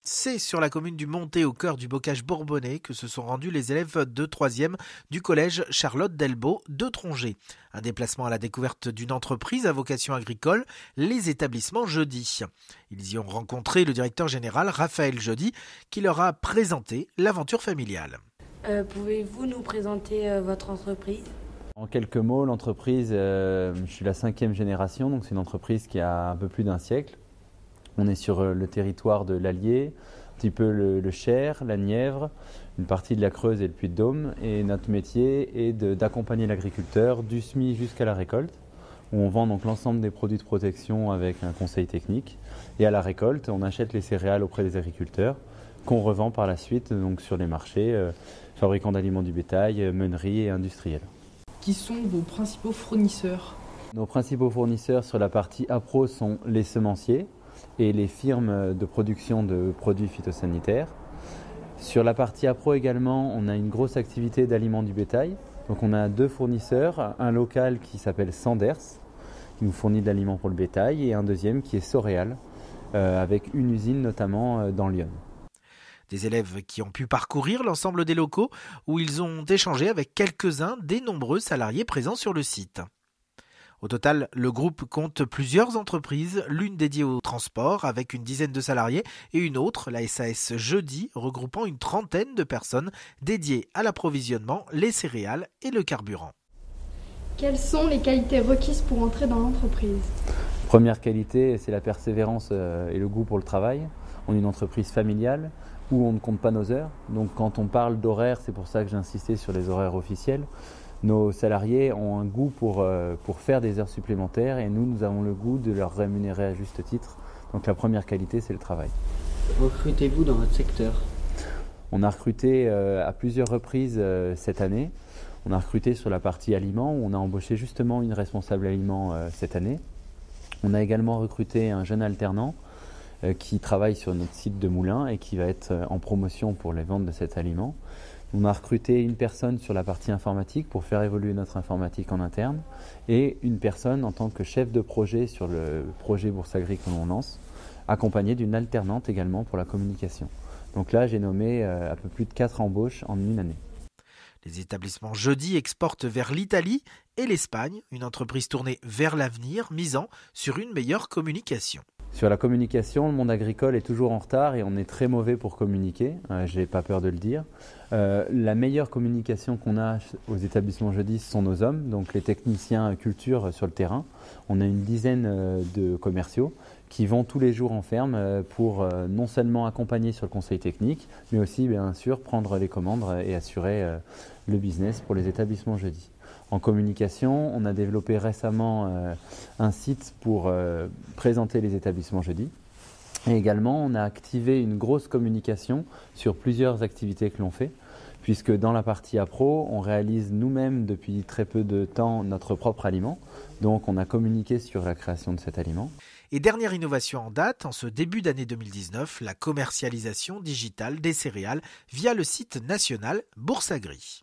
C'est sur la commune du Montet, au cœur du bocage bourbonnais, que se sont rendus les élèves de 3e du collège Charlotte Delbault de Tronget. Un déplacement à la découverte d'une entreprise à vocation agricole, les établissements Jeudi. Ils y ont rencontré le directeur général Raphaël Jeudi, qui leur a présenté l'aventure familiale. Pouvez-vous nous présenter votre entreprise ? En quelques mots, l'entreprise, je suis la 5e génération, donc c'est une entreprise qui a un peu plus d'un siècle. On est sur le territoire de l'Allier, un petit peu le Cher, la Nièvre, une partie de la Creuse et le Puy-de-Dôme. Et notre métier est d'accompagner l'agriculteur du semis jusqu'à la récolte, où on vend donc l'ensemble des produits de protection avec un conseil technique. Et à la récolte, on achète les céréales auprès des agriculteurs, qu'on revend par la suite donc sur les marchés, fabricants d'aliments du bétail, meuneries et industriels. Qui sont vos principaux fournisseurs ? Nos principaux fournisseurs sur la partie appro sont les semenciers et les firmes de production de produits phytosanitaires. Sur la partie appro également, on a une grosse activité d'aliments du bétail. Donc on a 2 fournisseurs, un local qui s'appelle Sanders, qui nous fournit de l'aliments pour le bétail, et un deuxième qui est Soréal, avec une usine notamment dans Lyon. Des élèves qui ont pu parcourir l'ensemble des locaux où ils ont échangé avec quelques-uns des nombreux salariés présents sur le site. Au total, le groupe compte plusieurs entreprises, l'une dédiée au transport avec une dizaine de salariés et une autre, la SAS Jeudi, regroupant une trentaine de personnes dédiées à l'approvisionnement, les céréales et le carburant. Quelles sont les qualités requises pour entrer dans l'entreprise ? Première qualité, c'est la persévérance et le goût pour le travail. On est une entreprise familiale où on ne compte pas nos heures. Donc quand on parle d'horaires, c'est pour ça que j'ai insisté sur les horaires officiels. Nos salariés ont un goût pour faire des heures supplémentaires et nous avons le goût de leur rémunérer à juste titre. Donc la première qualité, c'est le travail. Recrutez-vous dans votre secteur ? On a recruté à plusieurs reprises cette année. On a recruté sur la partie aliments où on a embauché justement une responsable aliments cette année. On a également recruté un jeune alternant qui travaille sur notre site de Moulins et qui va être en promotion pour les ventes de cet aliment. On a recruté une personne sur la partie informatique pour faire évoluer notre informatique en interne et une personne en tant que chef de projet sur le projet Bourse Agri que l'on lance, accompagnée d'une alternante également pour la communication. Donc là, j'ai nommé un peu plus de 4 embauches en une année. Les établissements Jeudi exportent vers l'Italie et l'Espagne, une entreprise tournée vers l'avenir, misant sur une meilleure communication. Sur la communication, le monde agricole est toujours en retard et on est très mauvais pour communiquer, je n'ai pas peur de le dire. La meilleure communication qu'on a aux établissements Jeudi, ce sont nos hommes, donc les techniciens culture sur le terrain. On a une dizaine de commerciaux qui vont tous les jours en ferme pour non seulement accompagner sur le conseil technique, mais aussi bien sûr prendre les commandes et assurer le business pour les établissements Jeudi. En communication, on a développé récemment un site pour présenter les établissements Jeudi. Et également, on a activé une grosse communication sur plusieurs activités que l'on fait, puisque dans la partie appro, on réalise nous-mêmes depuis très peu de temps notre propre aliment. Donc on a communiqué sur la création de cet aliment. Et dernière innovation en date, en ce début d'année 2019, la commercialisation digitale des céréales via le site national Bourse Agri.